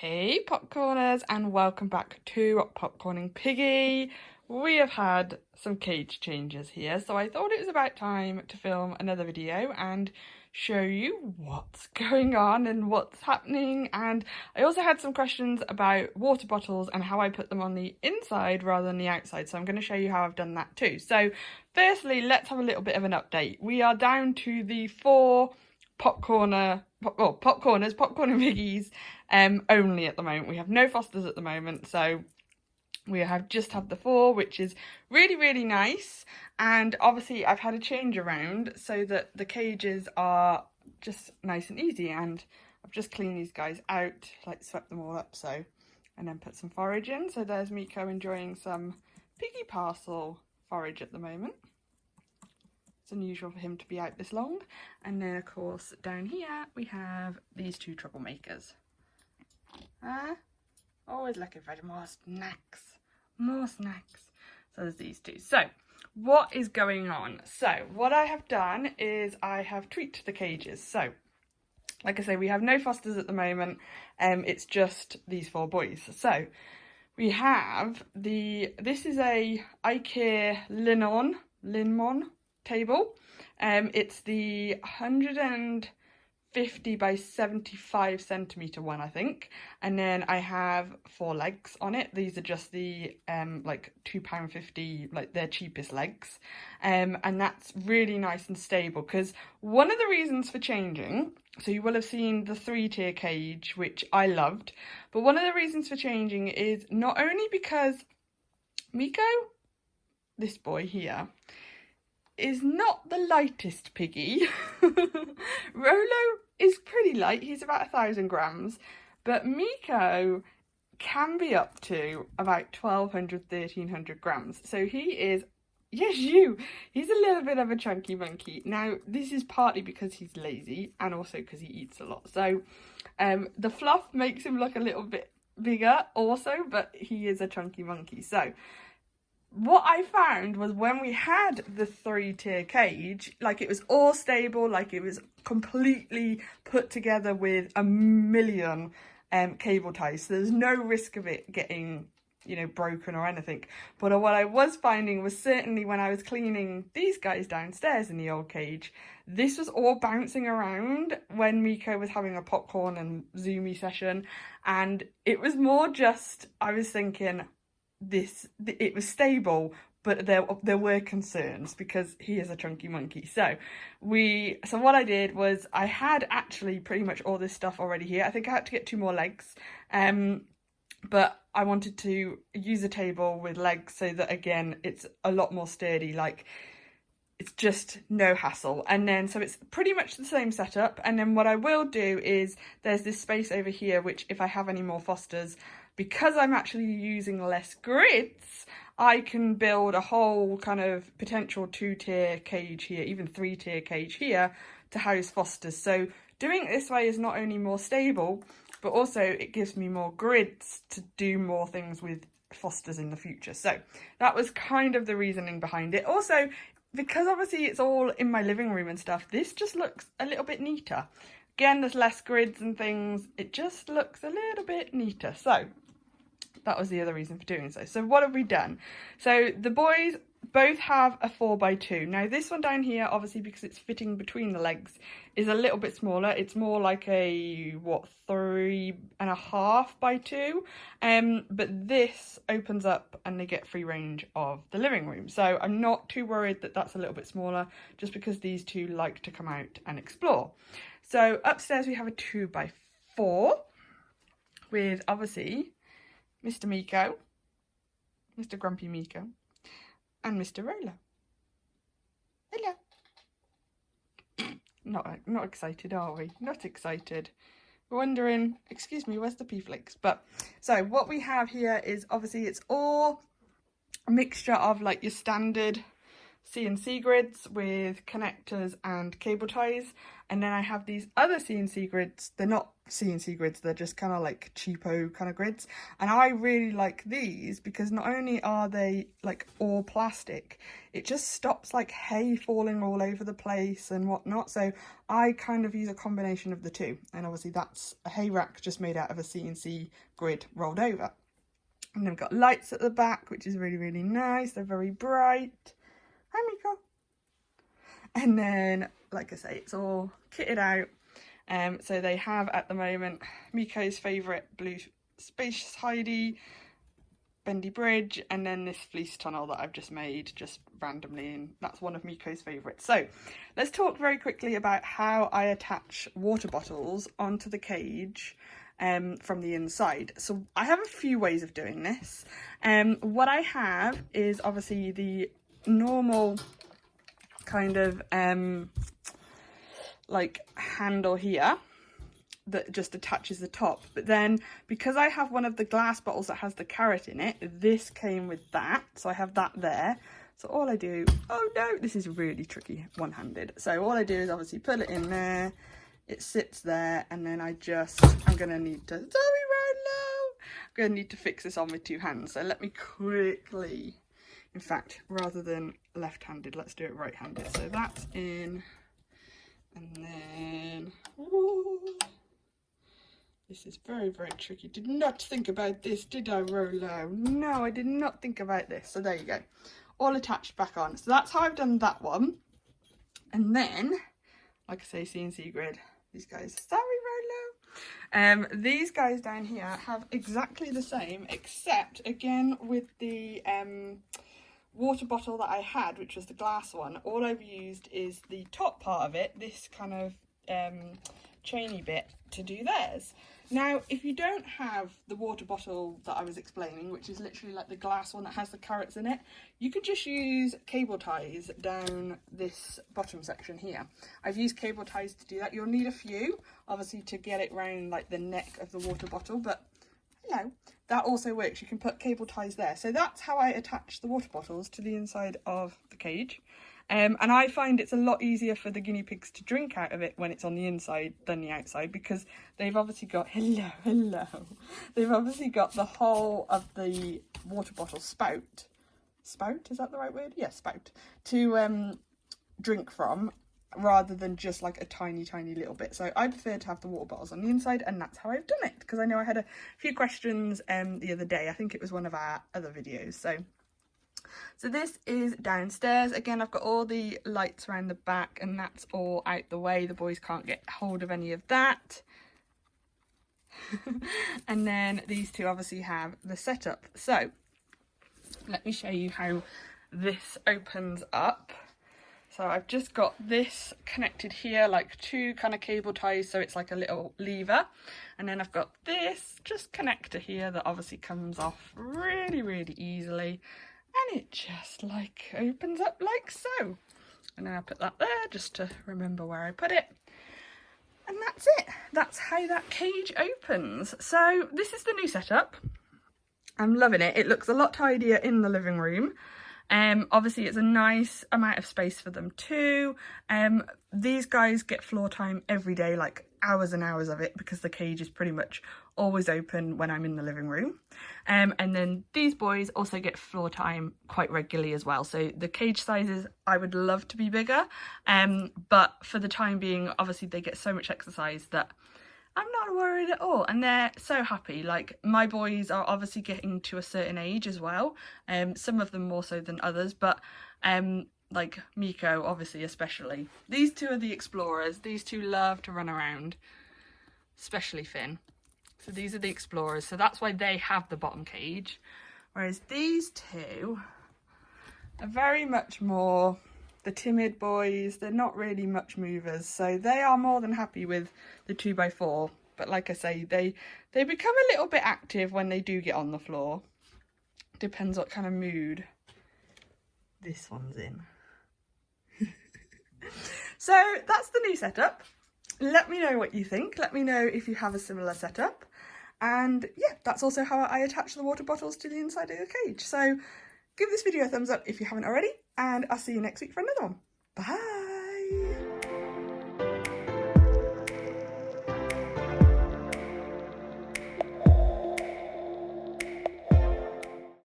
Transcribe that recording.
Hey popcorners, and welcome back to Popcorning Piggy. We have had some cage changes here, so I thought it was about time to film another video and show you what's going on and what's happening. And I also had some questions about water bottles and how I put them on the inside rather than the outside, so I'm going to show you how I've done that too. So firstly, let's have a little bit of an update. We are down to the 4 popcorn and Piggies only at the moment. We have no Fosters at the moment, so we have just had the 4, which is really nice. And obviously I've had a change around so that the cages are just nice and easy, and I've just cleaned these guys out, like swept them all up, so, and then put some forage in. So there's Miko enjoying some Piggy parcel forage at the moment. It's unusual for him to be out this long. And then of course down here we have these 2 troublemakers. Always looking for more snacks. So there's these 2. So what is going on? So what I have done is I have tweaked the cages. So like I say, we have no Fosters at the moment. It's just these 4 boys. So we have this is a IKEA Linmon table. It's the 150 by 75 centimeter one, I think, and then I have 4 legs on it. These are just the like £2.50, like their cheapest legs, and that's really nice and stable. Because one of the reasons for changing, so you will have seen the 3-tier cage, which I loved, but one of the reasons for changing is not only because Miko, this boy here, is not the lightest piggy. Rolo is pretty light, he's about 1,000 grams, but Miko can be up to about 1,200, 1,300 grams. So he is, he's a little bit of a chunky monkey. Now, this is partly because he's lazy and also because he eats a lot. So the fluff makes him look a little bit bigger also, but he is a chunky monkey. So what I found was when we had the 3-tier cage, like it was all stable, like it was completely put together with a million cable ties, so there's no risk of it getting, you know, broken or anything. But what I was finding was certainly when I was cleaning these guys downstairs in the old cage, this was all bouncing around when Miko was having a popcorn and zoomy session, and it was more just, I was thinking, it was stable, but there were concerns because he is a chunky monkey. So what I did was I had actually pretty much all this stuff already here. I think I had to get 2 more legs, but I wanted to use a table with legs so that again it's a lot more sturdy, like it's just no hassle. And then so it's pretty much the same setup. And then what I will do is there's this space over here, which if I have any more Fosters, because I'm actually using less grids, I can build a whole kind of potential 2-tier cage here, even 3-tier cage here to house Fosters. So doing it this way is not only more stable, but also it gives me more grids to do more things with Fosters in the future. So that was kind of the reasoning behind it. Also, because obviously it's all in my living room and stuff, this just looks a little bit neater. Again, there's less grids and things. It just looks a little bit neater. So that was the other reason for doing so. So what have we done? So the boys both have a 4x2. Now this one down here, obviously because it's fitting between the legs, is a little bit smaller. It's more like a, 3.5 by 2. But this opens up and they get free range of the living room. So I'm not too worried that that's a little bit smaller, just because these 2 like to come out and explore. So upstairs we have a 2x4 with obviously Mr. Miko, Mr. Grumpy Miko, and Mr. Rolo. Hello. Not excited, are we? Not excited. We're wondering, excuse me, where's the P-Flix? But, so what we have here is obviously it's all a mixture of like your standard CNC grids with connectors and cable ties, and then I have these other CNC grids. They're not CNC grids. They're just kind of like cheapo kind of grids, and I really like these because not only are they like all plastic, it just stops like hay falling all over the place and whatnot. So I kind of use a combination of the two, and obviously that's a hay rack just made out of a CNC grid rolled over. And then we've got lights at the back, which is really, really nice. They're very bright. Hi, Miko. And then, like I say, it's all kitted out. So they have at the moment Miko's favourite blue space Heidi, bendy bridge, and then this fleece tunnel that I've just made just randomly, and that's one of Miko's favourites. So let's talk very quickly about how I attach water bottles onto the cage from the inside. So I have a few ways of doing this. What I have is obviously the normal kind of like handle here that just attaches the top, but then because I have one of the glass bottles that has the carrot in it, this came with that, so I have that there. So all I do, oh no, this is really tricky one-handed. So all I do is obviously put it in there, it sits there, and then I'm gonna need to, sorry Rolo, I'm gonna need to fix this on with two hands. So let me quickly, in fact, rather than left-handed, let's do it right-handed. So that's in. And then, ooh, this is very, very tricky. Did not think about this, did I, Rolo? No, I did not think about this. So there you go. All attached back on. So that's how I've done that one. And then, like I say, CNC grid. These guys, sorry, Rolo. These guys down here have exactly the same, except, again, with the water bottle that I had, which was the glass one, all I've used is the top part of it, this kind of chainy bit, to do theirs. Now, if you don't have the water bottle that I was explaining, which is literally like the glass one that has the carrots in it, you could just use cable ties down this bottom section here. I've used cable ties to do that. You'll need a few, obviously, to get it round like the neck of the water bottle, but hello, that also works. You can put cable ties there. So that's how I attach the water bottles to the inside of the cage. And I find it's a lot easier for the guinea pigs to drink out of it when it's on the inside than the outside, because they've obviously got, hello, they've obviously got the whole of the water bottle spout, is that the right word? Yeah, spout, to drink from, rather than just like a tiny little bit. So I prefer to have the water bottles on the inside, and that's how I've done it, because I know I had a few questions the other day. I think it was one of our other videos. So this is downstairs. Again, I've got all the lights around the back, and that's all out the way. The boys can't get hold of any of that. And then these two obviously have the setup. So let me show you how this opens up. So I've just got this connected here, like two kind of cable ties, so it's like a little lever. And then I've got this just connector here that obviously comes off really easily. And it just like opens up like so. And then I put that there just to remember where I put it. And that's it. That's how that cage opens. So this is the new setup. I'm loving it. It looks a lot tidier in the living room. Obviously it's a nice amount of space for them too. These guys get floor time every day, like hours and hours of it, because the cage is pretty much always open when I'm in the living room. And then these boys also get floor time quite regularly as well. So the cage sizes I would love to be bigger, but for the time being, obviously they get so much exercise that I'm not worried at all, and they're so happy. Like, my boys are obviously getting to a certain age as well, some of them more so than others, but like Miko obviously especially. These two are the explorers. These two love to run around, especially Finn. So these are the explorers, so that's why they have the bottom cage, whereas these two are very much more the timid boys. They're not really much movers, so they are more than happy with the 2x4. But like I say, they become a little bit active when they do get on the floor. Depends what kind of mood this one's in. So that's the new setup. Let me know what you think. Let me know if you have a similar setup. And yeah, that's also how I attach the water bottles to the inside of the cage. So give this video a thumbs up if you haven't already, and I'll see you next week for another one. Bye!